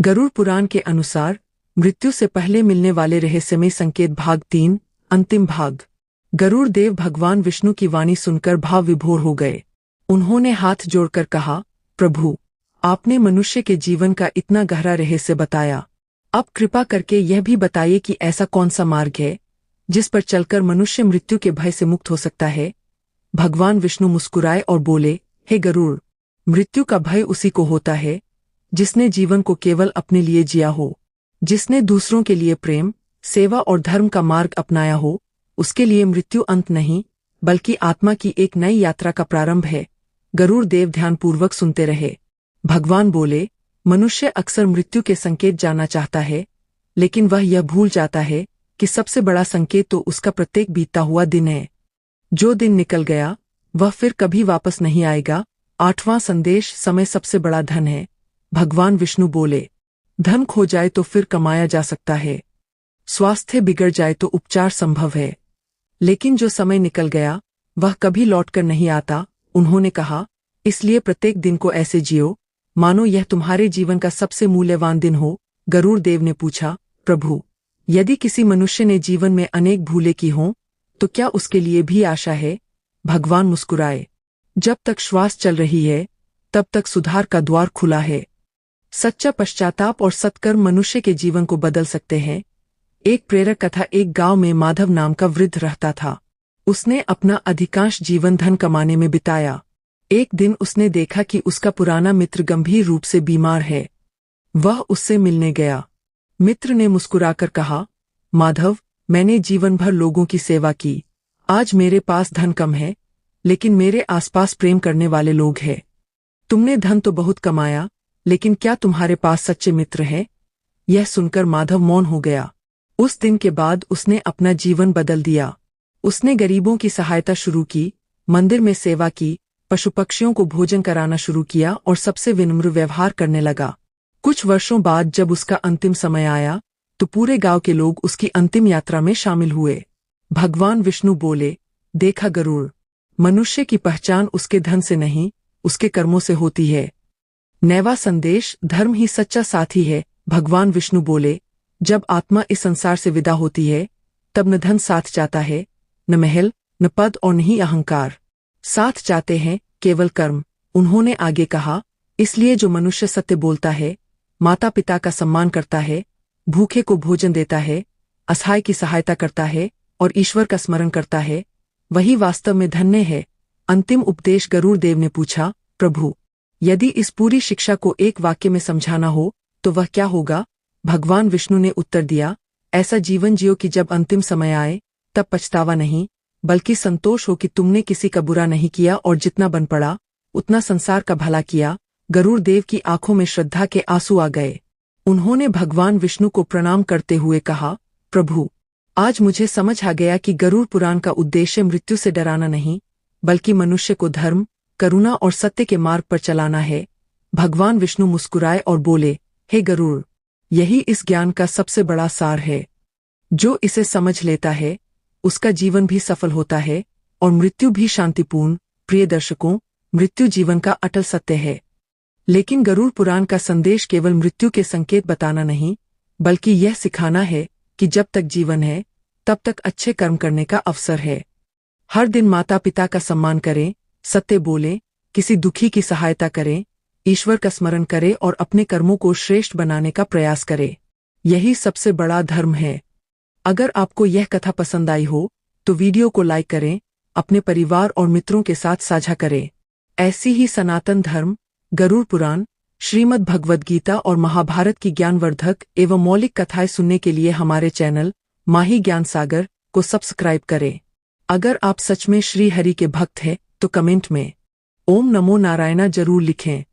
गरुड़ पुराण के अनुसार मृत्यु से पहले मिलने वाले रहस्यमय संकेत भाग 3 अंतिम भाग। गरुड़ देव भगवान विष्णु की वाणी सुनकर भाव विभोर हो गए। उन्होंने हाथ जोड़कर कहा, प्रभु, आपने मनुष्य के जीवन का इतना गहरा रहस्य बताया। अब कृपा करके यह भी बताइए कि ऐसा कौन सा मार्ग है जिस पर चलकर मनुष्य मृत्यु के भय से मुक्त हो सकता है। भगवान विष्णु मुस्कुराए और बोले, हे गरुड़, मृत्यु का भय उसी को होता है जिसने जीवन को केवल अपने लिए जिया हो, जिसने दूसरों के लिए प्रेम, सेवा और धर्म का मार्ग अपनाया हो। उसके लिए मृत्यु अंत नहीं, बल्कि आत्मा की एक नई यात्रा का प्रारंभ है। गरुड़ देव ध्यानपूर्वक सुनते रहे। भगवान बोले, मनुष्य अक्सर मृत्यु के संकेत जानना चाहता है, लेकिन वह यह भूल जाता है कि सबसे बड़ा संकेत तो उसका प्रत्येक बीतता हुआ दिन है। जो दिन निकल गया वह फिर कभी वापस नहीं आएगा। 8वां संदेश, समय सबसे बड़ा धन है। भगवान विष्णु बोले, धन खो जाए तो फिर कमाया जा सकता है, स्वास्थ्य बिगड़ जाए तो उपचार संभव है, लेकिन जो समय निकल गया वह कभी लौटकर नहीं आता। उन्होंने कहा, इसलिए प्रत्येक दिन को ऐसे जियो मानो यह तुम्हारे जीवन का सबसे मूल्यवान दिन हो। गरुड़ देव ने पूछा, प्रभु, यदि किसी मनुष्य ने जीवन में अनेक भूलें की हों तो क्या उसके लिए भी आशा है? भगवान मुस्कुराए, जब तक श्वास चल रही है तब तक सुधार का द्वार खुला है। सच्चा पश्चाताप और सत्कर्म मनुष्य के जीवन को बदल सकते हैं। एक प्रेरक कथा। एक गांव में माधव नाम का वृद्ध रहता था। उसने अपना अधिकांश जीवन धन कमाने में बिताया। एक दिन उसने देखा कि उसका पुराना मित्र गंभीर रूप से बीमार है। वह उससे मिलने गया। मित्र ने मुस्कुराकर कहा, माधव, मैंने जीवन भर लोगों की सेवा की। आज मेरे पास धन कम है, लेकिन मेरे आसपास प्रेम करने वाले लोग हैं। तुमने धन तो बहुत कमाया, लेकिन क्या तुम्हारे पास सच्चे मित्र हैं? यह सुनकर माधव मौन हो गया। उस दिन के बाद उसने अपना जीवन बदल दिया। उसने गरीबों की सहायता शुरू की, मंदिर में सेवा की, पशु पक्षियों को भोजन कराना शुरू किया और सबसे विनम्र व्यवहार करने लगा। कुछ वर्षों बाद जब उसका अंतिम समय आया तो पूरे गांव के लोग उसकी अंतिम यात्रा में शामिल हुए। भगवान विष्णु बोले, देखा गरुड़, मनुष्य की पहचान उसके धन से नहीं, उसके कर्मों से होती है। 9वां संदेश, धर्म ही सच्चा साथी है। भगवान विष्णु बोले, जब आत्मा इस संसार से विदा होती है तब न धन साथ जाता है, न महल, न पद और न ही अहंकार। साथ जाते हैं केवल कर्म। उन्होंने आगे कहा, इसलिए जो मनुष्य सत्य बोलता है, माता पिता का सम्मान करता है, भूखे को भोजन देता है, असहाय की सहायता करता है और ईश्वर का स्मरण करता है, वही वास्तव में धन्य है। अंतिम उपदेश। गरुड़ देव ने पूछा, प्रभु, यदि इस पूरी शिक्षा को एक वाक्य में समझाना हो तो वह क्या होगा? भगवान विष्णु ने उत्तर दिया, ऐसा जीवन जियो कि जब अंतिम समय आए तब पछतावा नहीं, बल्कि संतोष हो कि तुमने किसी का बुरा नहीं किया और जितना बन पड़ा उतना संसार का भला किया। गरुड़ देव की आंखों में श्रद्धा के आंसू आ गए। उन्होंने भगवान विष्णु को प्रणाम करते हुए कहा, प्रभु, आज मुझे समझ आ गया कि गरुड़ पुराण का उद्देश्य मृत्यु से डराना नहीं, बल्कि मनुष्य को धर्म, करुणा और सत्य के मार्ग पर चलाना है। भगवान विष्णु मुस्कुराए और बोले, हे गरुड़, यही इस ज्ञान का सबसे बड़ा सार है। जो इसे समझ लेता है उसका जीवन भी सफल होता है और मृत्यु भी शांतिपूर्ण। प्रिय दर्शकों, मृत्यु जीवन का अटल सत्य है, लेकिन गरुड़ पुराण का संदेश केवल मृत्यु के संकेत बताना नहीं, बल्कि यह सिखाना है कि जब तक जीवन है तब तक अच्छे कर्म करने का अवसर है। हर दिन माता पिता का सम्मान करें, सत्य बोलें, किसी दुखी की सहायता करें, ईश्वर का स्मरण करें और अपने कर्मों को श्रेष्ठ बनाने का प्रयास करें। यही सबसे बड़ा धर्म है। अगर आपको यह कथा पसंद आई हो तो वीडियो को लाइक करें, अपने परिवार और मित्रों के साथ साझा करें। ऐसी ही सनातन धर्म, गरुड़ पुराण, श्रीमद् भगवद गीता और महाभारत की ज्ञानवर्धक एवं मौलिक कथाएं सुनने के लिए हमारे चैनल माही ज्ञान सागर को सब्सक्राइब करें। अगर आप सच में श्री हरि के भक्त हैं तो कमेंट में ओम नमो नारायणा जरूर लिखें।